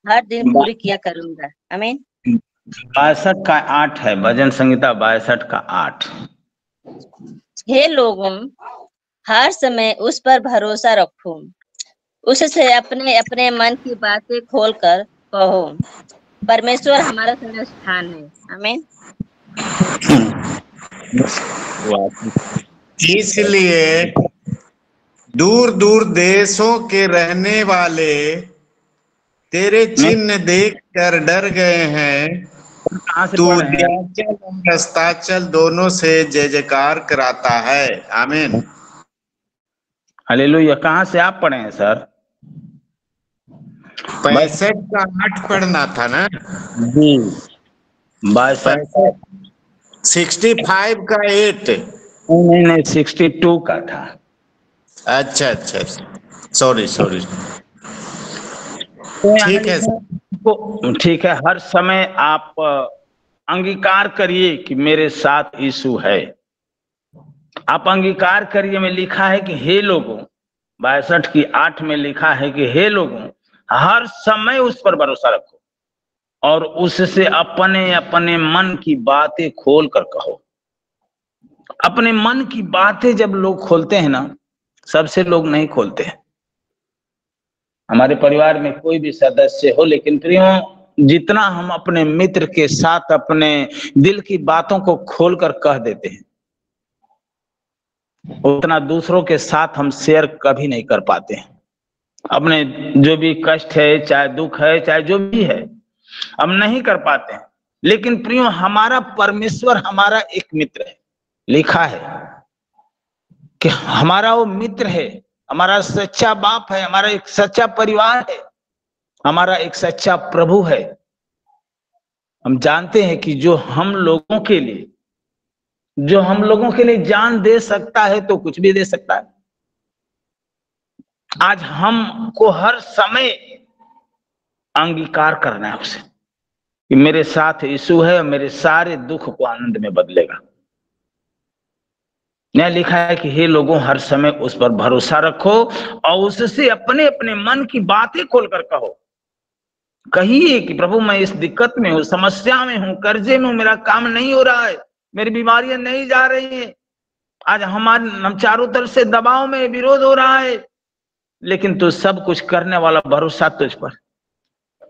हर दिन पूरी किया करूंगा। आमीन। 62 का 8 है, भजन संहिता 62 का 8। हे लोगों, हर समय उस पर भरोसा रखो, उससे अपने अपने मन की बातें खोलकर कहो। परमेश्वर हमारा संरक्षण है। आमीन। इसलिए दूर दूर देशों के रहने वाले तेरे चिन्ह देखकर डर गए हैं। कहाँ से तू पढ़ रहे हैं? दयाचल और हस्ताचल दोनों से जय जयकार कराता है। आमीन। हालेलुया। कहाँ से आप पढ़े हैं सर? 65 का 8 पढ़ना था ना जी। 62 65 का 8। नहीं 62 का था। अच्छा, सॉरी। ठीक है सर। ठीक है। हर समय आप अंगीकार करिए कि मेरे साथ यीशु है। आप अंगीकार करिए। में लिखा है कि हे लोगों, 62 की 8 में लिखा है कि हे लोगों, हर समय उस पर भरोसा रखो और उससे अपने अपने मन की बातें खोल कर कहो। अपने मन की बातें जब लोग खोलते हैं ना, सबसे लोग नहीं खोलते हैं। हमारे परिवार में कोई भी सदस्य हो, लेकिन प्रियो, जितना हम अपने मित्र के साथ अपने दिल की बातों को खोलकर कह देते हैं, उतना दूसरों के साथ हम शेयर कभी नहीं कर पाते हैं। अपने जो भी कष्ट है, चाहे दुख है, चाहे जो भी है, हम नहीं कर पाते हैं। लेकिन प्रियो, हमारा परमेश्वर हमारा एक मित्र है। लिखा है कि हमारा वो मित्र है, हमारा सच्चा बाप है, हमारा एक सच्चा परिवार है, हमारा एक सच्चा प्रभु है। हम जानते हैं कि जो हम लोगों के लिए जान दे सकता है तो कुछ भी दे सकता है। आज हमको हर समय अंगीकार करना है उसे कि मेरे साथ यीशु है और मेरे सारे दुख को आनंद में बदलेगा। यह लिखा है कि हे लोगों, हर समय उस पर भरोसा रखो और उससे अपने अपने मन की बातें खोलकर कहो। कहिए कि प्रभु, मैं इस दिक्कत में हूं, समस्या में हूं, कर्जे में हूं, मेरा काम नहीं हो रहा है, मेरी बीमारियां नहीं जा रही हैं, आज हम चारों तरफ से दबाव में विरोध हो रहा है, लेकिन तू सब कुछ करने वाला, भरोसा तुझ पर।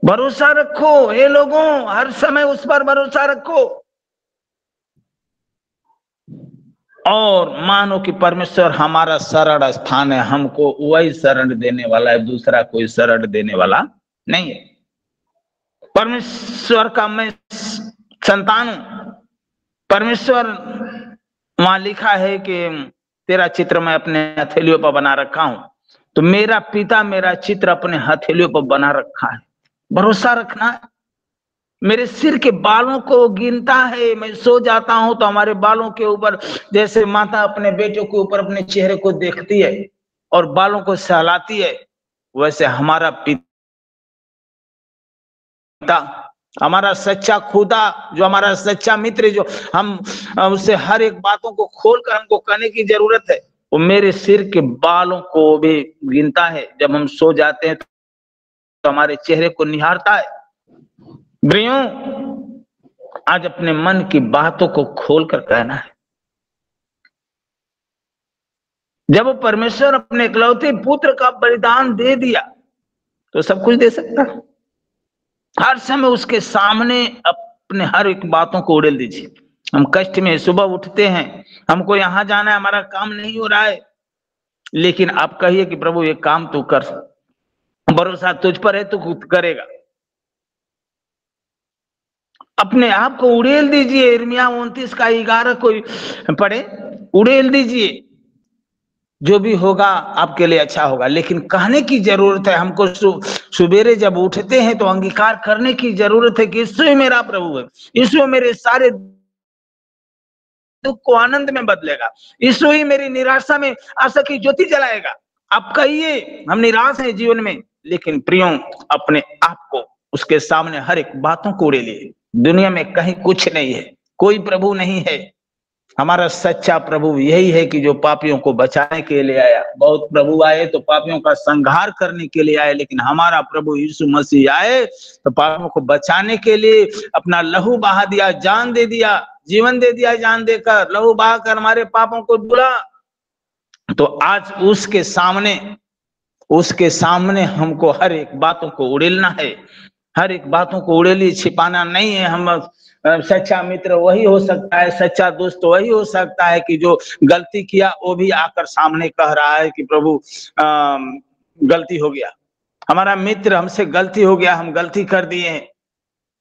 भरोसा रखो हे लोगों, हर समय उस पर भरोसा रखो और मानो कि परमेश्वर हमारा शरण स्थान है। हमको वही शरण देने वाला है, दूसरा कोई शरण देने वाला नहीं है। परमेश्वर का मैं संतान हूं। परमेश्वर, वहां लिखा है कि तेरा चित्र मैं अपने हथेलियों पर बना रखा हूं, तो मेरा पिता मेरा चित्र अपने हथेलियों पर बना रखा है। भरोसा रखना है। मेरे सिर के बालों को गिनता है। मैं सो जाता हूं तो हमारे बालों के ऊपर, जैसे माता अपने बेटों के ऊपर अपने चेहरे को देखती है और बालों को सहलाती है, वैसे हमारा पिता, हमारा सच्चा खुदा, जो हमारा सच्चा मित्र, जो हम उससे हर एक बातों को खोलकर हमको कहने की जरूरत है, वो मेरे सिर के बालों को भी गिनता है। जब हम सो जाते हैं तो हमारे चेहरे को निहारता है। प्रियों, आज अपने मन की बातों को खोलकर कहना है। जब वो परमेश्वर अपने इकलौते पुत्र का बलिदान दे दिया तो सब कुछ दे सकता है। हर समय उसके सामने अपने हर एक बातों को उड़ेल दीजिए। हम कष्ट में सुबह उठते हैं, हमको यहां जाना है, हमारा काम नहीं हो रहा है, लेकिन आप कहिए कि प्रभु ये काम तू कर, भरोसा तुझ पर है, तू खुद करेगा। अपने आप को उड़ेल दीजिए। यिर्मयाह 29 का 11 को पढ़े, उड़ेल दीजिए। जो भी होगा आपके लिए अच्छा होगा, लेकिन कहने की जरूरत है। हमको सुबेरे जब उठते हैं तो अंगीकार करने की जरूरत है कि यीशु ही मेरा प्रभु है, यीशु मेरे सारे दुख को आनंद में बदलेगा, यीशु ही मेरी निराशा में आशा की ज्योति जलाएगा। आप कहिए हम निराश हैं जीवन में, लेकिन प्रियों, अपने आप को उसके सामने हर एक बातों को उड़ेलिए। दुनिया में कहीं कुछ नहीं है, कोई प्रभु नहीं है, हमारा सच्चा प्रभु यही है कि जो पापियों को बचाने के लिए आया। बहुत प्रभु आए तो पापियों का संहार करने के लिए आए, लेकिन हमारा प्रभु यीशु मसीह आए तो पापियों को बचाने के लिए अपना लहू बहा दिया, जान दे दिया, जीवन दे दिया, जान देकर लहू बहा कर हमारे पापों को धुला। तो आज उसके सामने हमको हर एक बातों को उड़ेलना है, हर एक बातों को उड़ेली छिपाना नहीं है। हम सच्चा मित्र वही हो सकता है, सच्चा दोस्त वही हो सकता है कि जो गलती किया वो भी आकर सामने कह रहा है कि प्रभु गलती हो गया। हमारा मित्र हमसे गलती हो गया, हम गलती कर दिए,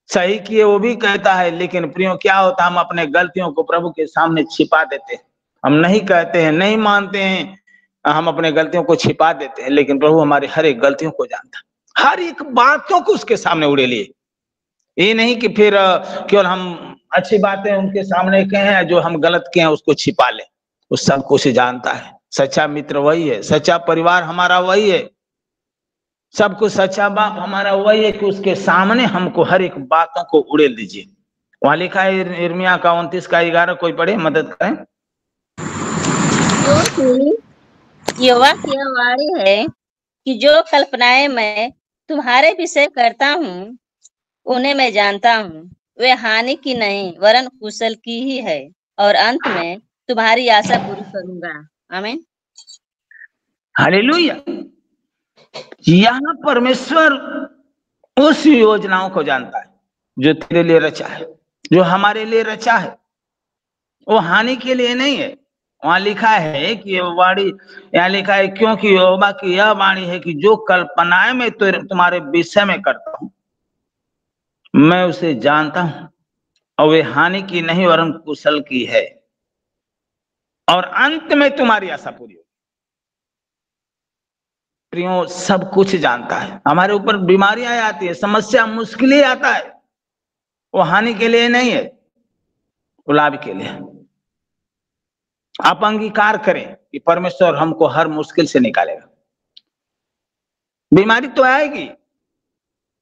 सही किए, वो भी कहता है। लेकिन प्रियो क्या होता है, हम अपने गलतियों को प्रभु के सामने छिपा देते हैं, हम नहीं कहते हैं, नहीं मानते हैं, हम अपने गलतियों को छिपा देते हैं। लेकिन प्रभु हमारे हर एक गलतियों को जानता, हर एक बातों को उसके सामने उड़े लिए। ये नहीं कि फिर केवल हम अच्छी बातें उनके सामने कहें, जो हम गलत किए हैं उसको छिपा लें। वो सब कुछ जानता है। सच्चा मित्र वही है, सच्चा परिवार हमारा वही है, सब कुछ सच्चा बाप हमारा वही है कि उसके सामने हमको हर एक बातों को उड़ेल दीजिए। वहां लिखा है यिर्मयाह का 29:11, कोई पढ़े, मदद करें। यहोवा की यह वाणी है कि जो कल्पनाएं मैं तुम्हारे विषय करता हूँ उन्हें मैं जानता हूँ, वे हानि की नहीं वरन कुशल की ही है, और अंत में तुम्हारी आशा पूरी करूंगा। आमीन। हालेलुया। यहाँ परमेश्वर उस योजनाओं को जानता है जो तेरे लिए रचा है, जो हमारे लिए रचा है। वो हानि के लिए नहीं है। वहां लिखा है कि वाणी, यहाँ लिखा है क्योंकि यहोवा की यह वाणी है कि जो कल्पनाएं मैं तुम्हारे विषय में करता हूं मैं उसे जानता हूं, और वे हानि की नहीं वरन कुशल की है, और अंत में तुम्हारी आशा पूरी होगी। प्रियो सब कुछ जानता है। हमारे ऊपर बीमारियां आती है, समस्या, मुश्किलें आता है, वो हानि के लिए नहीं है, वो लाभ के लिए। आप अंगीकार करें कि परमेश्वर हमको हर मुश्किल से निकालेगा। बीमारी तो आएगी,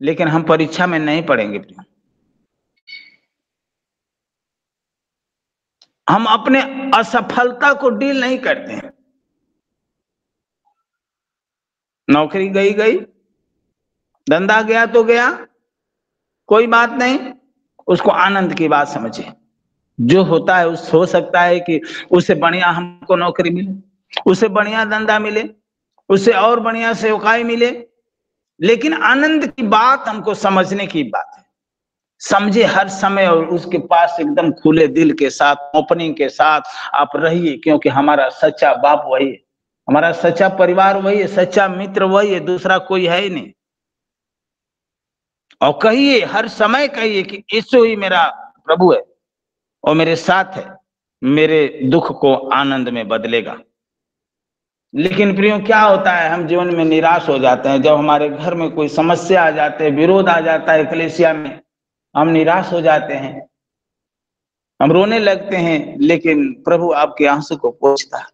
लेकिन हम परीक्षा में नहीं पड़ेंगे प्रियो। हम अपने असफलता को डील नहीं करते हैं। नौकरी गई, धंधा गया तो गया, कोई बात नहीं, उसको आनंद की बात समझिए। जो होता है उस हो सकता है कि उससे बढ़िया हमको नौकरी मिले, उससे बढ़िया धंधा मिले, उससे और बढ़िया सेवकाई मिले, लेकिन आनंद की बात हमको समझने की बात है। समझे हर समय, और उसके पास एकदम खुले दिल के साथ, ओपनिंग के साथ आप रहिए, क्योंकि हमारा सच्चा बाप वही है, हमारा सच्चा परिवार वही है, सच्चा मित्र वही है, दूसरा कोई है ही नहीं। और कहिए, हर समय कहिए कि यीशु ही मेरा प्रभु है और मेरे साथ है, मेरे दुख को आनंद में बदलेगा। लेकिन प्रियो क्या होता है, हम जीवन में निराश हो जाते हैं। जब हमारे घर में कोई समस्या आ जाते है, विरोध आ जाता है कलीसिया में, हम निराश हो जाते हैं, हम रोने लगते हैं। लेकिन प्रभु आपके आंसू को पोंछता है।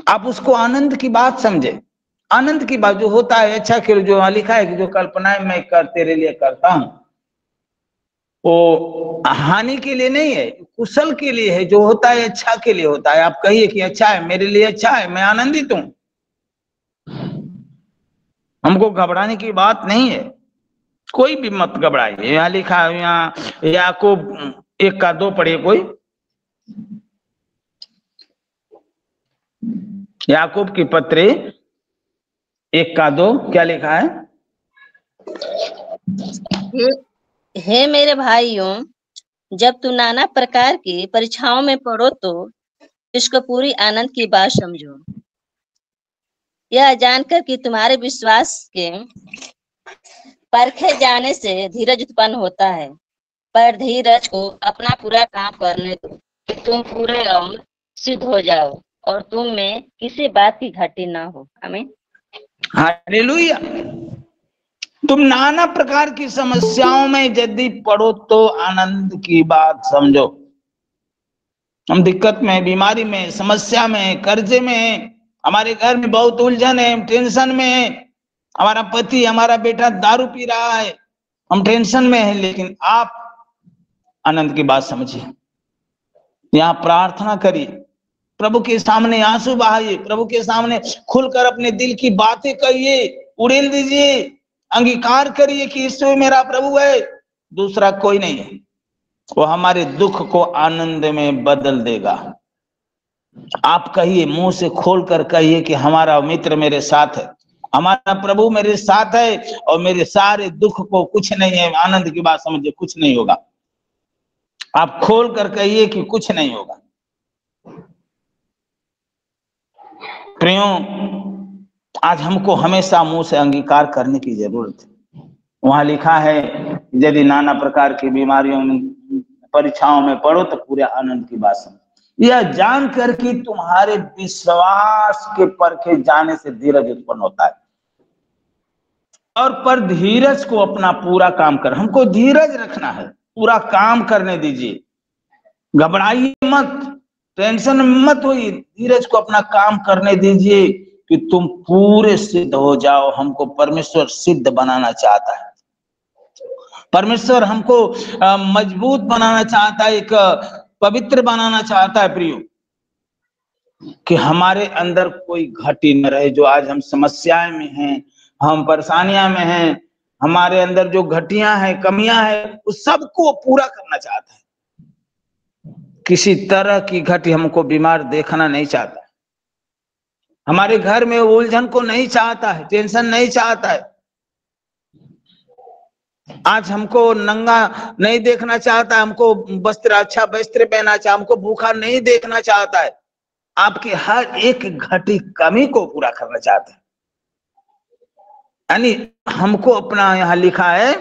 आप उसको आनंद की बात समझे, आनंद की बात जो होता है अच्छा के लिए। जो लिखा है कि जो कल्पनाएं मैं तेरे लिए करता हूं वो हानि के लिए नहीं है, कुशल के लिए है। जो होता है अच्छा के लिए होता है। आप कहिए कि अच्छा है, मेरे लिए अच्छा है, मैं आनंदित हूं। हमको घबराने की बात नहीं है, कोई भी मत घबराइए। यहाँ लिखा है, यहाँ याकूब 1:2 पढ़िए कोई। याकूब की पत्री 1:2 क्या लिखा है? हे मेरे भाइयों, जब तू नाना प्रकार की परीक्षाओं में पड़ो तो इसको पूरी आनंद की बात समझो, यह जानकर कि तुम्हारे विश्वास के परखे जाने से धीरज उत्पन्न होता है। पर धीरज को अपना पूरा काम करने दो कि तुम पूरे और सिद्ध हो जाओ और तुम में किसी बात की घटी ना हो। आमीन। हालेलुया। तुम नाना प्रकार की समस्याओं में यदि पड़ो तो आनंद की बात समझो। हम दिक्कत में, बीमारी में, समस्या में, कर्जे में, हमारे घर में बहुत उलझन है, हम टेंशन में है, हमारा पति, हमारा बेटा दारू पी रहा है, हम टेंशन में है। लेकिन आप आनंद की बात समझिए। यहाँ प्रार्थना करिए, प्रभु के सामने आंसू बहाइए, प्रभु के सामने खुलकर अपने दिल की बातें कहिए, उड़ेल दीजिए, अंगीकार करिए कि यीशु मेरा प्रभु है, दूसरा कोई नहीं है। वो हमारे दुख को आनंद में बदल देगा। आप कहिए, मुंह से खोलकर कहिए कि हमारा मित्र मेरे साथ है, हमारा प्रभु मेरे साथ है और मेरे सारे दुख को कुछ नहीं है, आनंद की बात समझिए, कुछ नहीं होगा। आप खोल कर कहिए कि कुछ नहीं होगा। प्रियों, आज हमको हमेशा मुंह से अंगीकार करने की जरूरत है। वहां लिखा है, यदि नाना प्रकार की बीमारियों में परीक्षाओं में पड़ो तो पूरे आनंद की बात समझो, यह जानकर कि तुम्हारे विश्वास के परखे जाने से धीरज उत्पन्न होता है। और पर धीरज को अपना पूरा काम कर, हमको धीरज रखना है, पूरा काम करने दीजिए, घबराइए मत, टेंशन मत होइए, धीरज को अपना काम करने दीजिए कि तुम पूरे सिद्ध हो जाओ। हमको परमेश्वर सिद्ध बनाना चाहता है, परमेश्वर हमको मजबूत बनाना चाहता है, एक पवित्र बनाना चाहता है। प्रियो, कि हमारे अंदर कोई घटी न रहे। जो आज हम समस्याएं में हैं, हम परेशानियां में हैं, हमारे अंदर जो घटियां हैं, कमियां हैं, उस सबको पूरा करना चाहता है। किसी तरह की घटी हमको बीमार देखना नहीं चाहता, हमारे घर में उलझन को नहीं चाहता है, टेंशन नहीं चाहता है। आज हमको नंगा नहीं देखना चाहता, हमको वस्त्र, अच्छा वस्त्र पहना चाहता, हमको भूखा नहीं देखना चाहता है। आपकी हर एक घटी कमी को पूरा करना चाहता है। यानी हमको अपना, यहाँ लिखा है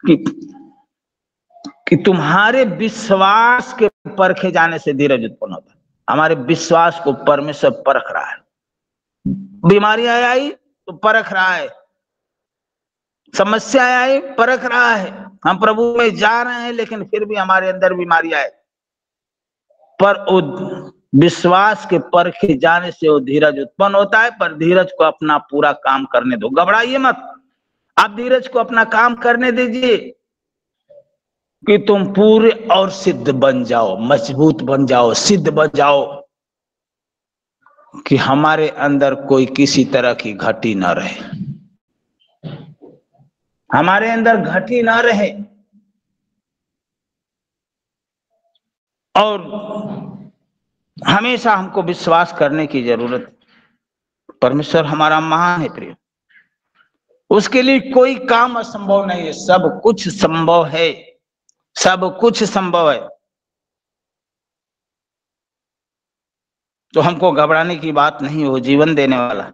कि तुम्हारे विश्वास के परखे जाने से धीरज उत्पन्न होता है। हमारे विश्वास को परमेश्वर परख रहा है। बीमारियां आई तो परख रहा है, समस्या आई परख रहा है। हम प्रभु में जा रहे हैं लेकिन फिर भी हमारे अंदर बीमारी आए, पर विश्वास के परखे जाने से वो धीरज उत्पन्न होता है। पर धीरज को अपना पूरा काम करने दो, घबराइए मत, आप धीरज को अपना काम करने दीजिए कि तुम पूरे और सिद्ध बन जाओ, मजबूत बन जाओ, सिद्ध बन जाओ, कि हमारे अंदर कोई किसी तरह की घटी ना रहे, हमारे अंदर घटी ना रहे। और हमेशा हमको विश्वास करने की जरूरत है, परमेश्वर हमारा महान है। प्रिय, उसके लिए कोई काम असंभव नहीं है, सब कुछ संभव है, सब कुछ संभव है। तो हमको घबराने की बात नहीं, हो जीवन देने वाला।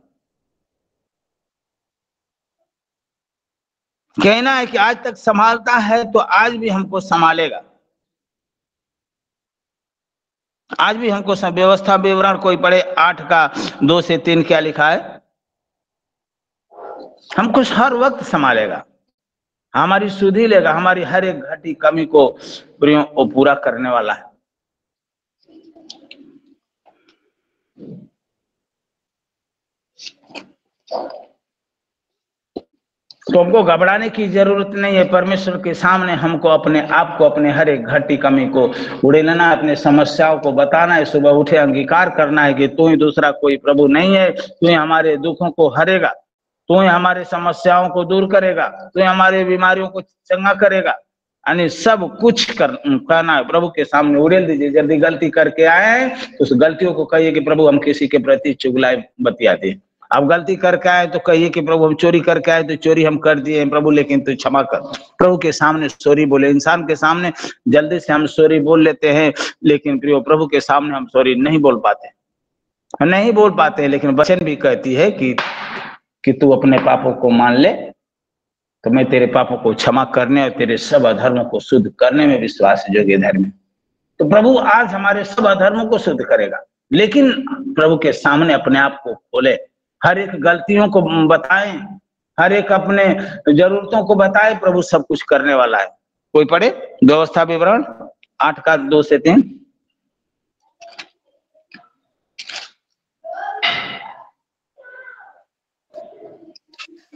कहना है कि आज तक संभालता है तो आज भी हमको संभालेगा। आज भी हमको व्यवस्था विवरण कोई पढ़े 8 का 2 से 3 क्या लिखा है, हमको हर वक्त संभालेगा, हमारी सुधि लेगा, हमारी हर एक घटी कमी को प्रियों वो पूरा करने वाला है। तो हमको घबराने की जरूरत नहीं है। परमेश्वर के सामने हमको अपने आप को, अपने हर एक घटी कमी को उड़ेलना, अपने समस्याओं को बताना है। सुबह उठे अंगीकार करना है कि तू ही, दूसरा कोई प्रभु नहीं है, तू ही हमारे दुखों को हरेगा, तू ही हमारे समस्याओं को दूर करेगा, तू ही हमारे बीमारियों को चंगा करेगा। यानी सब कुछ करना है, प्रभु के सामने उड़ेल दीजिए। यदि गलती करके आए हैं तो उस गलतियों को कहिए कि प्रभु हम किसी के प्रति चुगलाए बतियाते हैं। आप गलती करके आए तो कहिए कि प्रभु हम चोरी करके आए तो चोरी हम कर दिए हैं प्रभु, लेकिन तू क्षमा कर। प्रभु के सामने सॉरी बोले। इंसान के सामने जल्दी से हम सॉरी बोल लेते हैं, लेकिन प्रियो प्रभु के सामने हम सॉरी नहीं बोल पाते, नहीं बोल पाते। लेकिन वचन भी कहती है कि तू अपने पापों को मान ले तो मैं तेरे पापों को क्षमा करने और तेरे सब अधर्मों को शुद्ध करने में विश्वास योग्य धर्म। तो प्रभु आज हमारे सब अधर्मों को शुद्ध करेगा, लेकिन प्रभु के सामने अपने आप को खोले, हर एक गलतियों को बताएं, हर एक अपने जरूरतों को बताएं। प्रभु सब कुछ करने वाला है। कोई पढ़े व्यवस्था विवरण 8 का 2 से 3।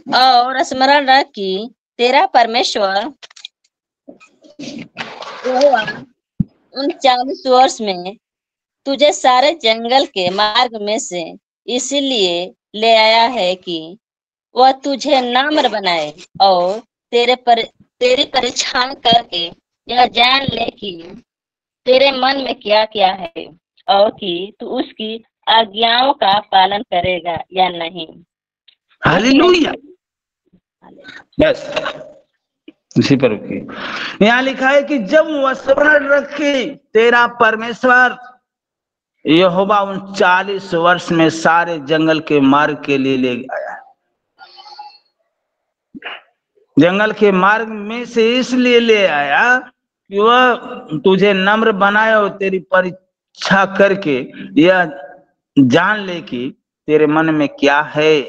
और स्मरण रख कि तेरा परमेश्वर यहोवा उन 40 वर्ष में तुझे सारे जंगल के मार्ग में से इसलिए ले आया है कि वह तुझे नम्र बनाए और तेरी परीक्षा करके यह जान ले कि तेरे मन में क्या क्या है और कि तू उसकी आज्ञाओं का पालन करेगा या नहीं। हालेलुया। बस इसी पर रुकिए। यहाँ लिखा है कि जब वह स्मरण रखे तेरा परमेश्वर यहोवा उन 40 वर्ष में सारे जंगल के मार्ग के लिए ले आया। जंगल के मार्ग में से इसलिए ले आया कि वह तुझे नम्र बनाए और तेरी परीक्षा करके यह जान ले कि तेरे मन में क्या है।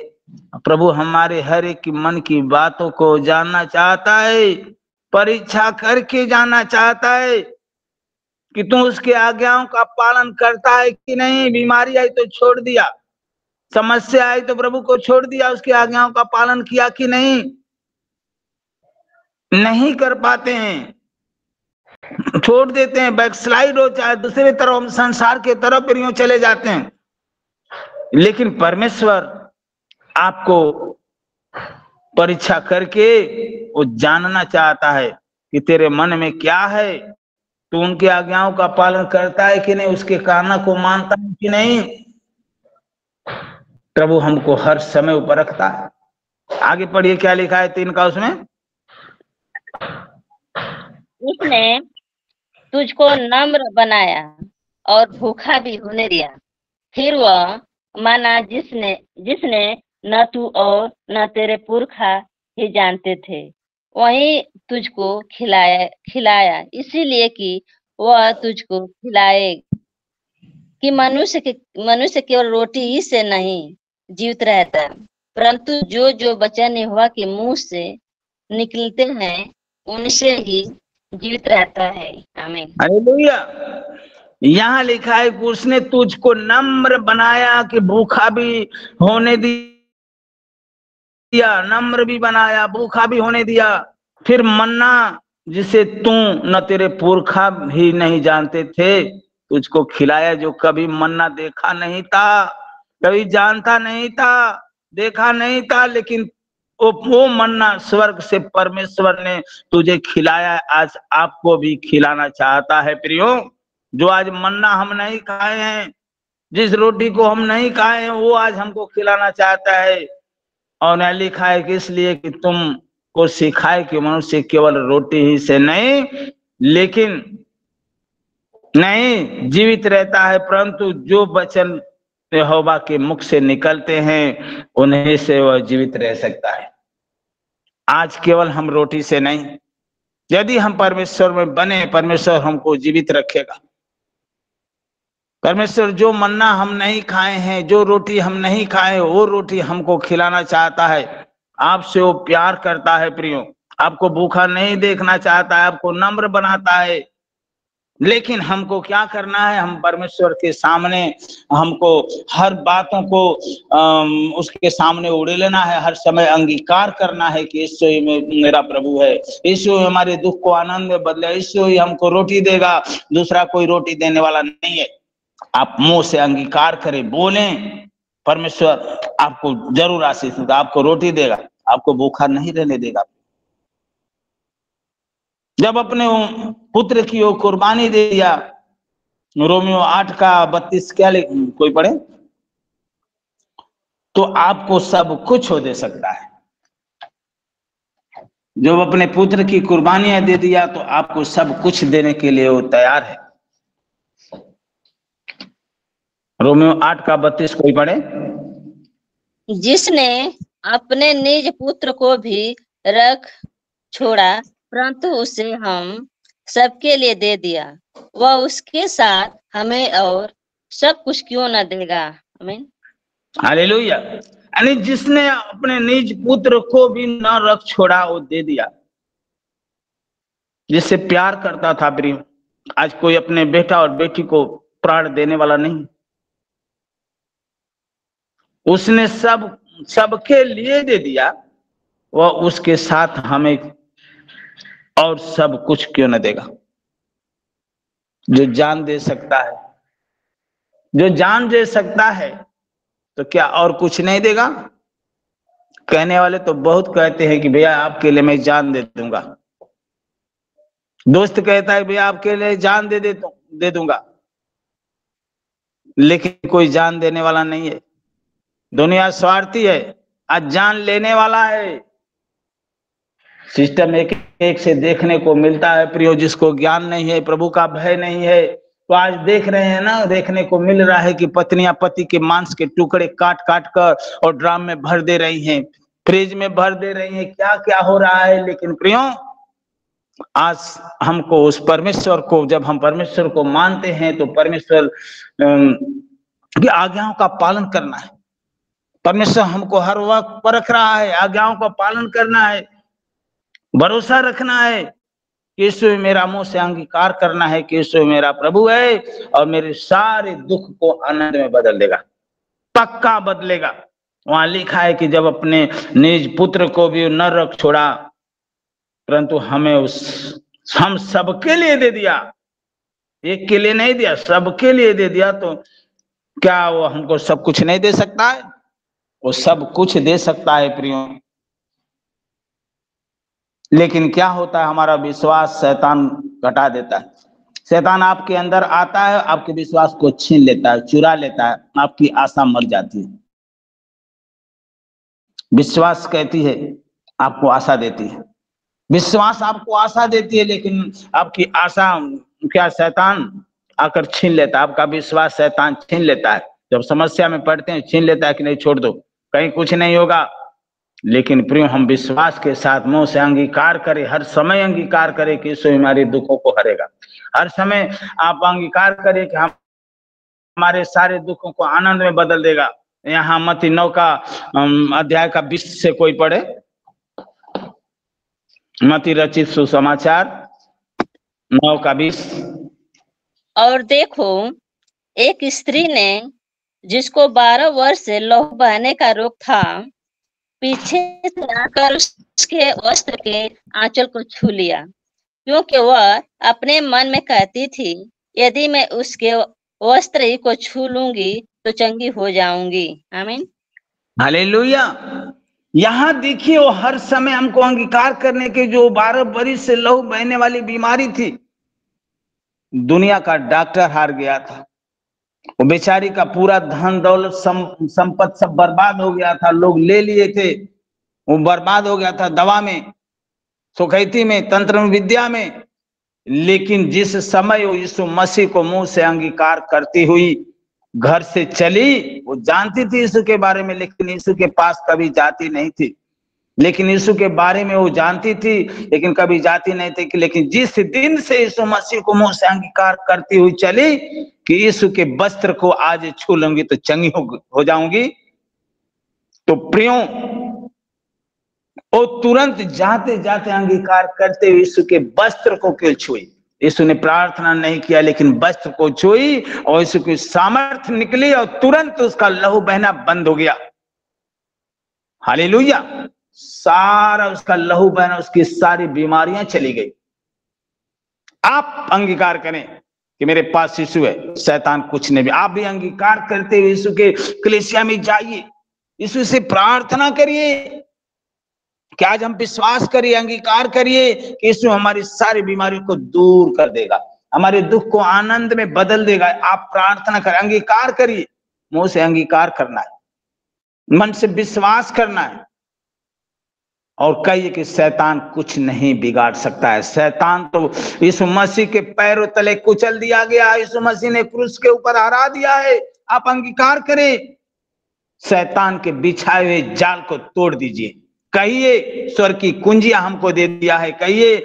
प्रभु हमारे हर एक मन की बातों को जानना चाहता है, परीक्षा करके जानना चाहता है कि तू उसके आज्ञाओं का पालन करता है कि नहीं। बीमारी आई तो छोड़ दिया, समस्या आई तो प्रभु को छोड़ दिया, उसकी आज्ञाओं का पालन किया कि नहीं। नहीं कर पाते हैं, छोड़ देते हैं, बैकस्लाइड हो चाहे दूसरे तरफ हम संसार के तरफ फिर यूं चले जाते हैं। लेकिन परमेश्वर आपको परीक्षा करके वो जानना चाहता है कि तेरे मन में क्या है, तू उनकी आज्ञाओं का पालन करता है कि नहीं, उसके कानों को मानता है कि नहीं। प्रभु हमको हर समय ऊपर रखता है। आगे पढ़िए क्या लिखा है 3 का उसमें। उसने तुझको नम्र बनाया और भूखा भी होने दिया। फिर वह माना जिसने न तू और न तेरे पुरखा ही जानते थे वही तुझको खिलाया इसीलिए कि वह तुझको खिलाए कि मनुष्य केवल रोटी ही से नहीं जीवित रहता, परंतु जो वचन यहोवा के मुंह से निकलते हैं उनसे ही जीवित रहता है। आमीन। हालेलुया। यहाँ लिखा है कि उसने तुझको नम्र बनाया कि भूखा भी होने दिया, नम्र भी बनाया, भूखा भी होने दिया। फिर मन्ना जिसे तू न तेरे पुरखा भी नहीं जानते थे तुझको खिलाया, जो कभी मन्ना देखा नहीं था, कभी जानता नहीं था, देखा नहीं था, लेकिन वो मन्ना स्वर्ग से परमेश्वर ने तुझे खिलाया। आज आपको भी खिलाना चाहता है प्रियो। जो आज मन्ना हम नहीं खाए हैं, जिस रोटी को हम नहीं खाए हैं, वो आज हमको खिलाना चाहता है। और न लिखा है कि इसलिए कि तुम को सिखाए कि मनुष्य केवल रोटी ही से नहीं लेकिन नहीं जीवित रहता है, परंतु जो वचन यहोवा के मुख से निकलते हैं उन्हीं से वह जीवित रह सकता है। आज केवल हम रोटी से नहीं, यदि हम परमेश्वर में बने, परमेश्वर हमको जीवित रखेगा। परमेश्वर जो मन्ना हम नहीं खाए हैं, जो रोटी हम नहीं खाए, वो रोटी हमको खिलाना चाहता है। आपसे वो प्यार करता है प्रियो, आपको भूखा नहीं देखना चाहता है, आपको नम्र बनाता है। लेकिन हमको क्या करना है, हम परमेश्वर के सामने हमको हर बातों को उसके सामने उड़े लेना है, हर समय अंगीकार करना है कि यीशु ही मेरा प्रभु है, यीशु हमारे दुख को आनंद में बदले, यीशु ही हमको रोटी देगा, दूसरा कोई रोटी देने वाला नहीं है। आप मुंह से अंगीकार करें, बोलें, परमेश्वर आपको जरूर आशीष देगा, आपको रोटी देगा, आपको भूखा नहीं रहने देगा। जब अपने पुत्र की वो कुर्बानी दे दिया, रोमियो 8 का 32 क्या कोई पढ़े, तो आपको सब कुछ हो दे सकता है। जब अपने पुत्र की कुर्बानियां दे दिया तो आपको सब कुछ देने के लिए वो तैयार है। रोमियो 8 का 32 कोई पढ़े। जिसने अपने निज पुत्र को भी रख छोड़ा परंतु उसे हम सबके लिए दे दिया, वह उसके साथ हमें और सब कुछ क्यों न देगा। आमीन। हालेलुया। यानी जिसने अपने निज पुत्र को भी न रख छोड़ा, वो दे दिया, जिससे प्यार करता था प्रिय। आज कोई अपने बेटा और बेटी को प्राण देने वाला नहीं, उसने सबके लिए दे दिया, वह उसके साथ हमें और सब कुछ क्यों न देगा। जो जान दे सकता है, जो जान दे सकता है, तो क्या और कुछ नहीं देगा? कहने वाले तो बहुत कहते हैं कि भैया आपके लिए मैं जान दे दूंगा। दोस्त कहता है भैया आपके लिए जान दे दूंगा, लेकिन कोई जान देने वाला नहीं है। दुनिया स्वार्थी है, आज जान लेने वाला है। सिस्टम एक एक से देखने को मिलता है प्रियो, जिसको ज्ञान नहीं है, प्रभु का भय नहीं है। तो आज देख रहे हैं ना, देखने को मिल रहा है कि पत्नियां पति के मांस के टुकड़े काट काट कर और ड्राम में भर दे रही हैं, फ्रिज में भर दे रही हैं, क्या क्या हो रहा है। लेकिन प्रियो, आज हमको उस परमेश्वर को, जब हम परमेश्वर को मानते हैं, तो परमेश्वर की आज्ञाओं का पालन करना है। परमेश्वर हमको हर वक्त परख रहा है, आज्ञाओं का पालन करना है, भरोसा रखना है कि यीशु मेरा मुंह से अंगीकार करना है कि यीशु मेरा प्रभु है और मेरे सारे दुख को आनंद में बदल देगा, पक्का बदलेगा। वहां लिखा है कि जब अपने निज पुत्र को भी न रख छोड़ा, परंतु हमें हम सबके लिए दे दिया, एक के लिए नहीं दिया, सबके लिए दे दिया। तो क्या वो हमको सब कुछ नहीं दे सकता है? वो सब कुछ दे सकता है प्रियो। लेकिन क्या होता है, हमारा विश्वास शैतान घटा देता है। शैतान आपके अंदर आता है, आपके विश्वास को छीन लेता है, चुरा लेता है, आपकी आशा मर जाती है। विश्वास कहती है, आपको आशा देती है, विश्वास आपको आशा देती है, लेकिन आपकी आशा क्या शैतान आकर छीन लेता है, आपका विश्वास शैतान छीन लेता है। जब समस्या में पड़ते हैं, छीन लेता है कि नहीं छोड़ दो, कहीं कुछ नहीं होगा। लेकिन प्रियो, हम विश्वास के साथ मुंह से अंगीकार करें, हर समय अंगीकार करें कि यीशु हमारे दुखों को हरेगा। हर समय आप अंगीकार करें कि हम हमारे सारे दुखों को आनंद में बदल देगा। यहाँ मत्ती 9 का अध्याय का 20 से कोई पढ़े, मत्ती रचित सुसमाचार 9 का 20। और देखो, एक स्त्री ने, जिसको 12 वर्ष से लहू बहने का रोग था, पीछे से आकर उसके वस्त्र के आंचल को छू लिया, क्योंकि वह अपने मन में कहती थी, यदि मैं उसके वस्त्र ही को छू लूंगी तो चंगी हो जाऊंगी। आमीन, हालेलुया। यहाँ देखिए, वो हर समय हमको अंगीकार करने के, जो 12 वर्ष से लहू बहने वाली बीमारी थी, दुनिया का डॉक्टर हार गया था, वो बेचारी का पूरा धन दौलत संपत्ति सब बर्बाद हो गया था, लोग ले लिए थे, वो बर्बाद हो गया था दवा में, सुखैती में, तंत्र विद्या में। लेकिन जिस समय वो यीशु मसीह को मुंह से अंगीकार करती हुई घर से चली, वो जानती थी यीशु के बारे में, लेकिन यीशु के पास कभी जाती नहीं थी। लेकिन यीशु के बारे में वो जानती थी, लेकिन कभी जाती नहीं थी। लेकिन जिस दिन से यीशु मसीह को मुंह से अंगीकार करती हुई चली कि यीशु के वस्त्र को आज छू लूंगी तो चंगी हो जाऊंगी, तो प्रियो, वो तुरंत जाते जाते अंगीकार करते हुए यीशु के वस्त्र को क्यों छुई। यीशु ने प्रार्थना नहीं किया, लेकिन वस्त्र को छुई और यीशु की सामर्थ्य निकली और तुरंत उसका लहू बहना बंद हो गया। हालेलुया। सारा उसका लहू बहना, उसकी सारी बीमारियां चली गई। आप अंगीकार करें कि मेरे पास यीशु है, शैतान कुछ नहीं भी। आप भी अंगीकार करते हुए यीशु के कलीसिया में जाइए, यीशु से प्रार्थना करिए कि आज हम विश्वास करिए, अंगीकार करिए कि यीशु हमारी सारी बीमारियों को दूर कर देगा, हमारे दुख को आनंद में बदल देगा। आप प्रार्थना करें, अंगीकार करिए, मुंह से अंगीकार करना है, मन से विश्वास करना है और कहिए कि शैतान कुछ नहीं बिगाड़ सकता है। शैतान तो यीशु मसीह के पैरों तले कुचल दिया गया, यीशु मसीह ने क्रूस के ऊपर हरा दिया है। आप अंगीकार करें, शैतान के बिछाए हुए जाल को तोड़ दीजिए। कहिए, स्वर्ग की कुंजियां हमको दे दिया है। कहिए,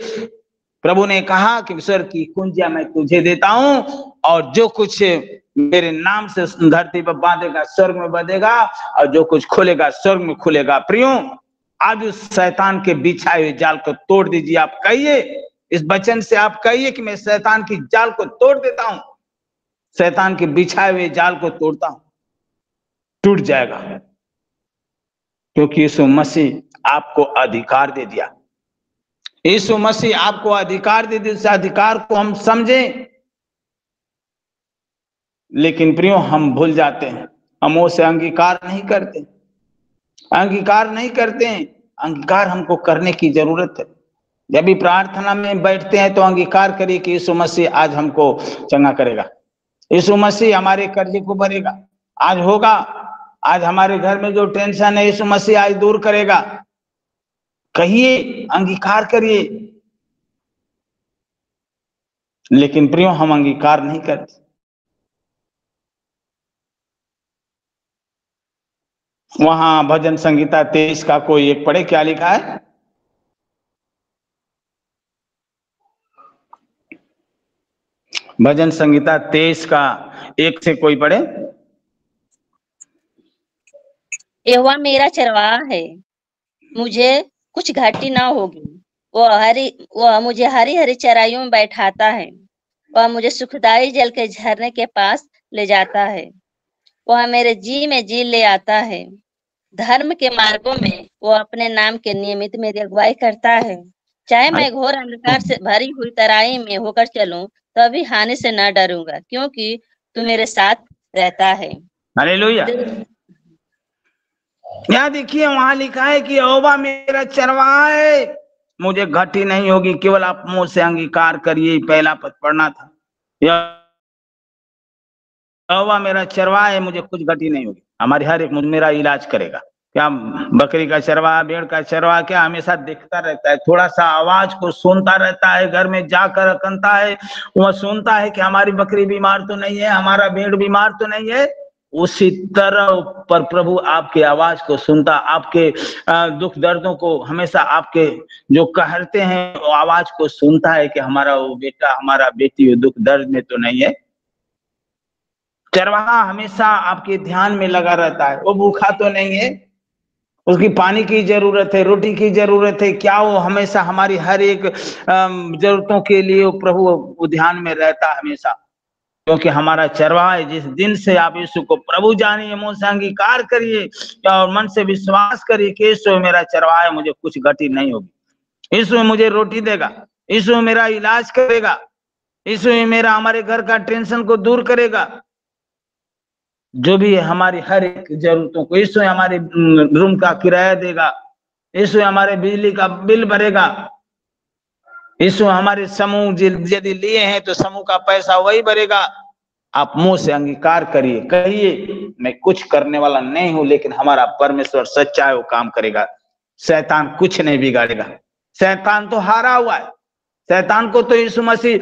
प्रभु ने कहा कि स्वर्ग की कुंजियां मैं तुझे देता हूं, और जो कुछ मेरे नाम से धरती पर बांधेगा स्वर्ग में बंधेगा, और जो कुछ खुलेगा स्वर्ग में खुलेगा। प्रियो, आज उस शैतान के बिछाए हुए जाल को तोड़ दीजिए। आप कहिए, इस वचन से आप कहिए कि मैं शैतान की जाल को तोड़ देता हूं, शैतान के बिछाए हुए जाल को तोड़ता हूं, टूट जाएगा, क्योंकि यीशु मसीह आपको अधिकार दे दिया। यीशु मसीह आपको अधिकार दे दिया। उस अधिकार को हम समझें, लेकिन प्रियो हम भूल जाते हैं, हम उसे अंगीकार नहीं करते, अंगीकार नहीं करते हैं। अंगीकार हमको करने की जरूरत है। जब भी प्रार्थना में बैठते हैं तो अंगीकार करिए कि यीशु मसीह आज हमको चंगा करेगा, यीशु मसीह हमारे कर्ज को भरेगा, आज होगा, आज हमारे घर में जो टेंशन है यीशु मसीह आज दूर करेगा। कहिए, अंगीकार करिए। लेकिन प्रियो हम अंगीकार नहीं करते। वहां भजन संगीता 23 का कोई एक पढ़े, क्या लिखा है? भजन संगीता 23 का 1 से कोई पढ़े। यहोवा मेरा चरवाहा है, मुझे कुछ घाटी ना होगी। वह मुझे हरी हरी चराइयों में बैठाता है। वह मुझे सुखदाई जल के झरने के पास ले जाता है। वह मेरे जी में जी ले आता है। धर्म के मार्गों में वो अपने नाम के नियमित मेरी अगुवाई करता है। चाहे मैं घोर अंधकार से भरी हुई तराई में होकर चलूं तो भी हानि से न डरूंगा, क्योंकि तू मेरे साथ रहता है। हालेलुया। यहाँ देखिए, वहां लिखा है कि यहोवा मेरा चरवाहा है, मुझे घटी नहीं होगी। केवल आप मुंह से अंगीकार करिए, पहला पद पढ़ना था। यहोवा मेरा चरवाहा है, मुझे कुछ घटी नहीं होगी। हमारी हर एक मेरा इलाज करेगा। क्या बकरी का चरवाहा, भेड़ का चरवाहा क्या हमेशा दिखता रहता है? थोड़ा सा आवाज को सुनता रहता है, घर में जाकर अकनता है, वह सुनता है कि हमारी बकरी बीमार तो नहीं है, हमारा भेड़ बीमार तो नहीं है। उसी तरह पर प्रभु आपके आवाज को सुनता, आपके दुख दर्दों को, हमेशा आपके जो कहते हैं वो आवाज को सुनता है कि हमारा वो बेटा, हमारा बेटी दुख दर्द में तो नहीं है। चरवाहा हमेशा आपके ध्यान में लगा रहता है, वो भूखा तो नहीं है, उसकी पानी की जरूरत है, रोटी की जरूरत है, क्या वो हमेशा हमारी हर एक जरूरतों के लिए प्रभु वो ध्यान में रहता हमेशा, क्योंकि हमारा चरवाहा है। जिस दिन से आप यीशु को प्रभु जानिए, मुंह से अंगीकार करिए और मन से विश्वास करिए कि यीशु मेरा चरवाहा है, मुझे कुछ घटी नहीं होगी, यीशु मुझे रोटी देगा, यीशु मेरा इलाज करेगा, यीशु मेरा हमारे घर का टेंशन को दूर करेगा, जो भी है हमारी हर एक जरूरतों को, यीशु हमारे रूम का किराया देगा, यीशु हमारे बिजली का बिल भरेगा, यीशु हमारे समूह यदि लिए हैं तो समूह का पैसा वही भरेगा। आप मुंह से अंगीकार करिए, कहिए मैं कुछ करने वाला नहीं हूं, लेकिन हमारा परमेश्वर सच्चा है, वो काम करेगा। शैतान कुछ नहीं बिगाड़ेगा, शैतान तो हारा हुआ है। शैतान को तो यीशु मसीह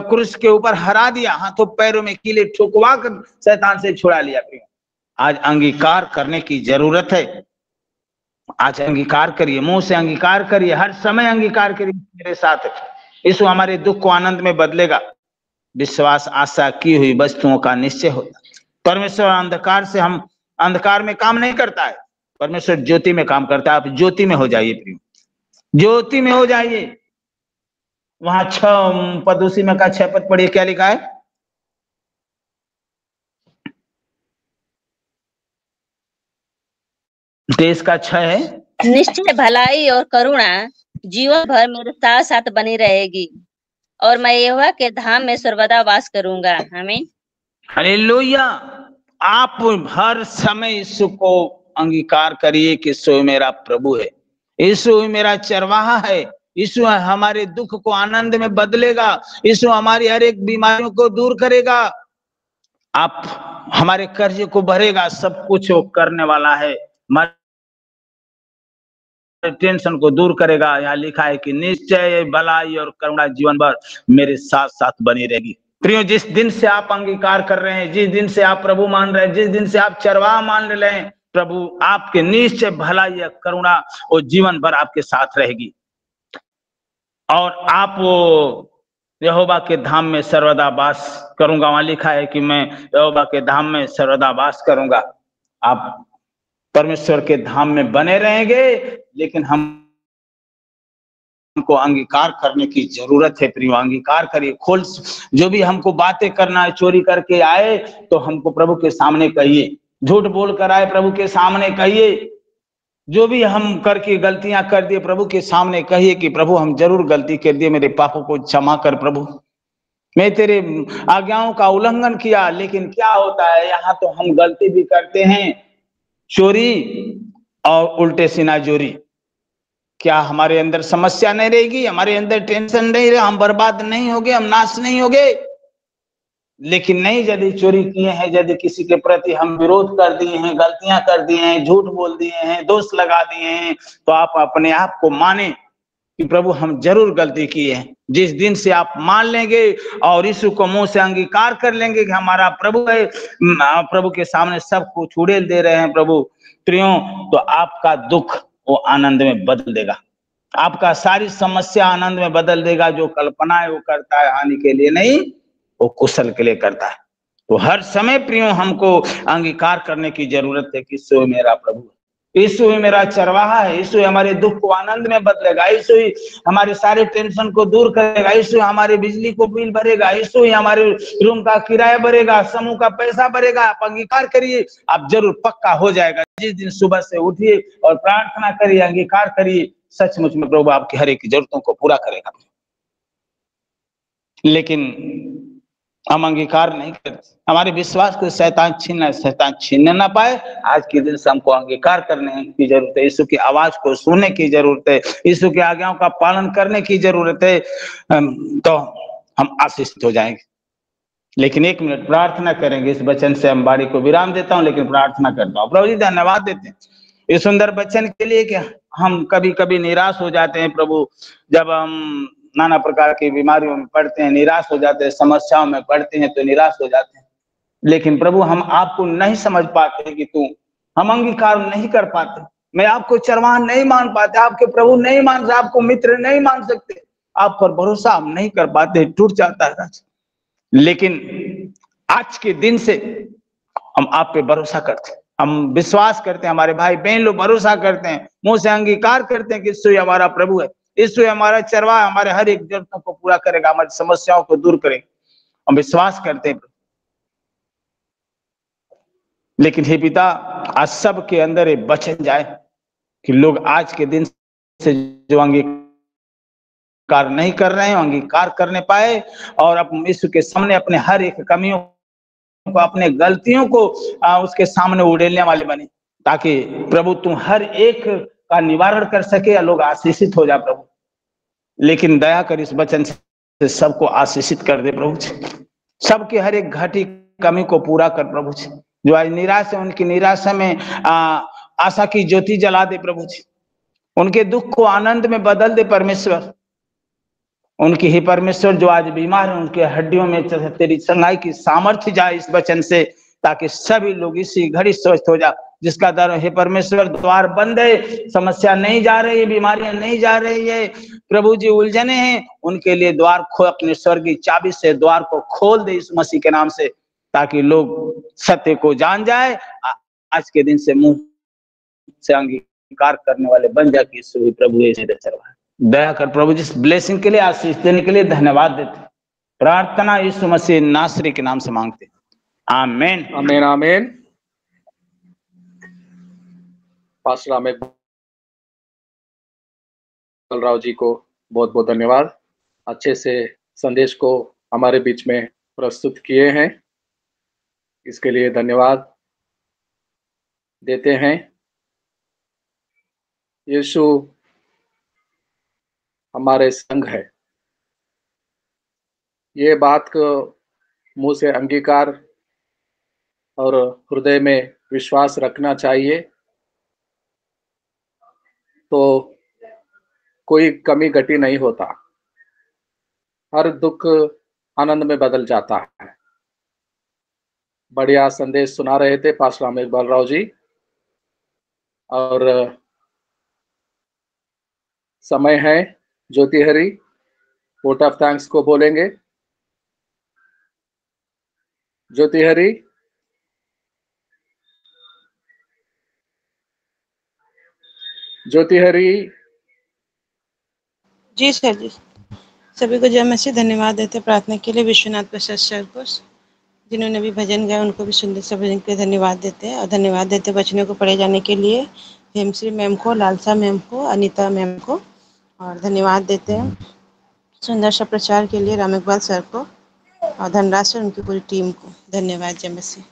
क्रूस के ऊपर हरा दिया, हाथों पैरों में कीले ठोकवा कर शैतान से छुड़ा लिया। आज अंगीकार करने की जरूरत है। आज अंगीकार करिए, मुंह से अंगीकार करिए, हर समय अंगीकार करिए मेरे साथ यीशु हमारे दुख को आनंद में बदलेगा। विश्वास आशा की हुई वस्तुओं का निश्चय होता है। परमेश्वर अंधकार से, हम अंधकार में काम नहीं करता है, परमेश्वर ज्योति में काम करता है। आप ज्योति में हो जाइए प्रिय, ज्योति में हो जाइए। वहां 6 पद, उसी में का 6 पद पढ़िए, क्या लिखा है? देश का 6 है, निश्चय भलाई और करुणा जीवन भर मेरे साथ साथ बनी रहेगी और मैं यहोवा के धाम में सर्वदा वास करूंगा। आमीन। हालेलुया। आप हर समय यीशु को अंगीकार करिए कि यीशु मेरा प्रभु है, यीशु मेरा चरवाहा है, यीशु हमारे दुख को आनंद में बदलेगा, यीशु हमारी हर एक बीमारियों को दूर करेगा, आप हमारे कर्ज को भरेगा, सब कुछ वो करने वाला है, टेंशन को दूर करेगा। यहाँ लिखा है कि निश्चय भलाई और करुणा जीवन भर मेरे साथ साथ बनी रहेगी। प्रियो, जिस दिन से आप अंगीकार कर रहे हैं, जिस दिन से आप प्रभु मान रहे हैं, जिस दिन से आप चरवाहा मान रहे हैं, प्रभु आपके निश्चय भलाई या करुणा वो जीवन भर आपके साथ रहेगी और आप वो यहोवा के धाम में सर्वदा वास करूंगा। वहां लिखा है कि मैं यहोवा के धाम में सर्वदा वास करूंगा। आप परमेश्वर के धाम में बने रहेंगे, लेकिन हमको अंगीकार करने की जरूरत है। प्रियो, अंगीकार करिए, खोल, जो भी हमको बातें करना है, चोरी करके आए तो हमको प्रभु के सामने कहिए, झूठ बोल कर आए प्रभु के सामने कहिए, जो भी हम करके गलतियां कर दिए प्रभु के सामने कहिए कि प्रभु हम जरूर गलती कर दिए, मेरे पापों को क्षमा कर प्रभु, मैं तेरे आज्ञाओं का उल्लंघन किया, लेकिन क्या होता है यहाँ तो हम गलती भी करते हैं, चोरी और उल्टे सीना जोरी। क्या हमारे अंदर समस्या नहीं रहेगी, हमारे अंदर टेंशन नहीं रहे, हम बर्बाद नहीं होंगे, हम नाश नहीं होंगे? लेकिन नहीं, यदि चोरी किए हैं, यदि किसी के प्रति हम विरोध कर दिए हैं, गलतियां कर दिए हैं, झूठ बोल दिए हैं, दोष लगा दिए हैं, तो आप अपने आप को माने कि प्रभु हम जरूर गलती किए हैं। जिस दिन से आप मान लेंगे और यीशु को मुंह से अंगीकार कर लेंगे कि हमारा प्रभु है, प्रभु के सामने सब कुछ उड़ेल दे रहे हैं प्रभु प्रियो, तो आपका दुख वो आनंद में बदल देगा, आपका सारी समस्या आनंद में बदल देगा। जो कल्पना है वो करता है हानि के लिए नहीं, वो कुशल के लिए करता है। तो हर समय प्रियो हमको अंगीकार करने की जरूरत है कि यीशु मेरा प्रभु है, यीशु ही मेरा चरवाहा है, यीशु हमारे दुख को आनंद में बदलेगा, यीशु ही हमारे सारे टेंशन को दूर करेगा, यीशु हमारे बिजली को बिल भरेगा, यीशु ही हमारे रूम का किराया भरेगा, समूह का पैसा भरेगा। आप अंगीकार करिए, आप जरूर पक्का हो जाएगा। जिस दिन सुबह से उठिए और प्रार्थना करिए, अंगीकार करिए, सचमुच में प्रभु आपकी हर एक जरूरतों को पूरा करेगा। लेकिन हम अंगीकार नहीं करते, हमारे विश्वास को शैतान छीनने ना पाए। आज के दिन से हमको अंगीकार करने की जरूरत है, यीशु की आवाज को सुनने की जरूरत है, यीशु की आज्ञाओं का पालन करने की जरूरत है, तो हम आशीषित हो जाएंगे। लेकिन एक मिनट प्रार्थना करेंगे, इस वचन से हम बारी को विराम देता हूं, लेकिन प्रार्थना करता हूँ। प्रभु जी धन्यवाद देते हैं इस सुंदर वचन के लिए कि हम कभी कभी निराश हो जाते हैं प्रभु, जब हम नाना प्रकार की बीमारियों में पड़ते हैं, निराश हो जाते हैं, समस्याओं में पड़ते हैं तो निराश हो जाते हैं। लेकिन प्रभु हम आपको नहीं समझ पाते कि तू, हम अंगीकार नहीं कर पाते, मैं आपको चरवाहा नहीं मान पाते, आपके प्रभु नहीं मान सकते, आपको मित्र नहीं मान सकते, आप पर भरोसा हम नहीं कर पाते, टूट जाता है। लेकिन आज के दिन से हम आप पे भरोसा करते हैं, हम विश्वास करते हैं, हमारे भाई बहन लोग भरोसा करते हैं, मुंह से अंगीकार करते हैं कि यीशु हमारा प्रभु है, यीशु हमारा चरवाहा, हमारे हर एक जरूरतों को पूरा करेगा, हमारी समस्याओं को दूर करेगा, हम विश्वास करते हैं। लेकिन हे पिता, आज सबके अंदर ये वचन जाए कि लोग आज के दिन से जो अंगीकार नहीं कर रहे हैं, अंगीकार करने पाए और अब यीशु के सामने अपने हर एक कमियों को, अपने गलतियों को उसके सामने उड़ेलने वाले बने, ताकि प्रभु तुम हर एक का निवारण कर सके या लोग आशीषित हो जाए प्रभु। लेकिन दया कर इस वचन से सबको आशीषित कर दे प्रभु जी, सबके हर एक घटी कमी को पूरा कर प्रभु जी। जो आज निराश है, उनकी निराशा में आशा की ज्योति जला दे प्रभु जी, उनके दुख को आनंद में बदल दे परमेश्वर। उनकी ही परमेश्वर जो आज बीमार है, उनके हड्डियों में तेरी चंगाई की सामर्थ्य जाए इस वचन से, ताकि सभी लोग इसी घड़ी स्वस्थ हो जाए। जिसका दर हे परमेश्वर द्वार बंद है, समस्या नहीं जा रही है, बीमारियां नहीं जा रही है प्रभु जी, उलझने हैं, उनके लिए द्वार खोल, अपने स्वर्गीय चाबी से द्वार को खोल दे इस मसीह के नाम से, ताकि लोग सत्य को जान जाए, आज के दिन से मुंह से अंगीकार करने वाले बन जाए कि यीशु ही प्रभु है। दया कर प्रभु जी, ब्लेसिंग के लिए, आशीष देने के लिए धन्यवाद देते। प्रार्थना यीशु मसीह नासरी के नाम से मांगते, आमीन आमीन आमीन। पास्टर रामेक राव जी को बहुत बहुत धन्यवाद, अच्छे से संदेश को हमारे बीच में प्रस्तुत किए हैं, इसके लिए धन्यवाद देते हैं। यीशु हमारे संग है, ये बात को मुंह से अंगीकार और हृदय में विश्वास रखना चाहिए, तो कोई कमी घटी नहीं होता, हर दुख आनंद में बदल जाता है। बढ़िया संदेश सुना रहे थे पास्टर रामेक बालराव जी, और समय है ज्योति हरी वोट ऑफ थैंक्स को बोलेंगे। ज्योति हरी, ज्योति हरी। जी सर जी, सभी को जय मसीह। धन्यवाद देते प्रार्थना के लिए विश्वनाथ प्रसाद सर को, जिन्होंने भी भजन गाया, उनको भी सुंदर से भजन के लिए धन्यवाद देते हैं। और धन्यवाद देते वचनों को पढ़े जाने के लिए हेमश्री मैम को, लालसा मैम को, अनीता मैम को, और धन्यवाद देते हैं सुंदर सा प्रचार के लिए रामेकबाल सर को। और धनराज सर उनकी पूरी टीम को धन्यवाद। जय मसीह।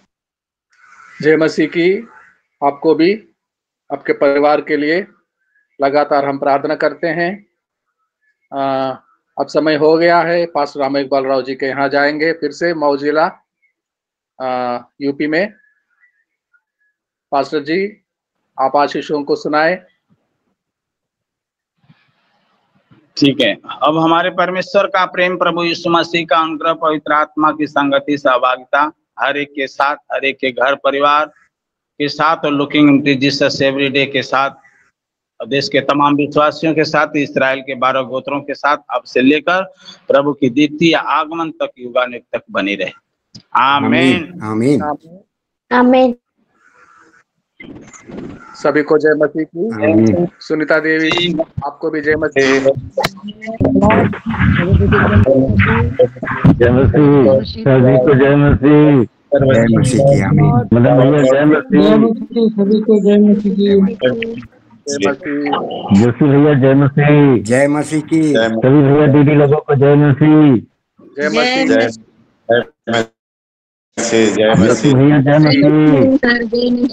जय मसीह की। आपको भी, आपके परिवार के लिए लगातार हम प्रार्थना करते हैं। अब समय हो गया है, पास्टर राम इकबाल राव जी के यहाँ जाएंगे फिर से मऊ जिला यूपी में। पास्टर जी, आप आशीषों को सुनाए। ठीक है। अब हमारे परमेश्वर का प्रेम, प्रभु यीशु मसीह का अनुग्रह, पवित्र आत्मा की संगति, सहभागिता हर एक के साथ, हर एक के घर परिवार के साथ और looking into Jesus every day के साथ, देश के तमाम विश्वासियों के साथ, इस्राएल के 12 गोत्रों के साथ अब से लेकर प्रभु की द्वितीय आगमन तक, युगानुग तक बनी रहे। आमीन आमीन आमीन। सभी को जय मसीह की। सुनीता देवी, आपको भी जय मसीह। जय मसीह, सभी को जय मसीह। जय मसीह की। आमीन। मतलब भैया जय मसीह, सभी को जय मसीह की। जय मसीह। जोशी भैया जय मसीह। जय मसीह की। सभी भैया दीदी लोगों को जय मसीह। जय मसीह। जय मसीह। जय मसीह। भैया जय मसीह।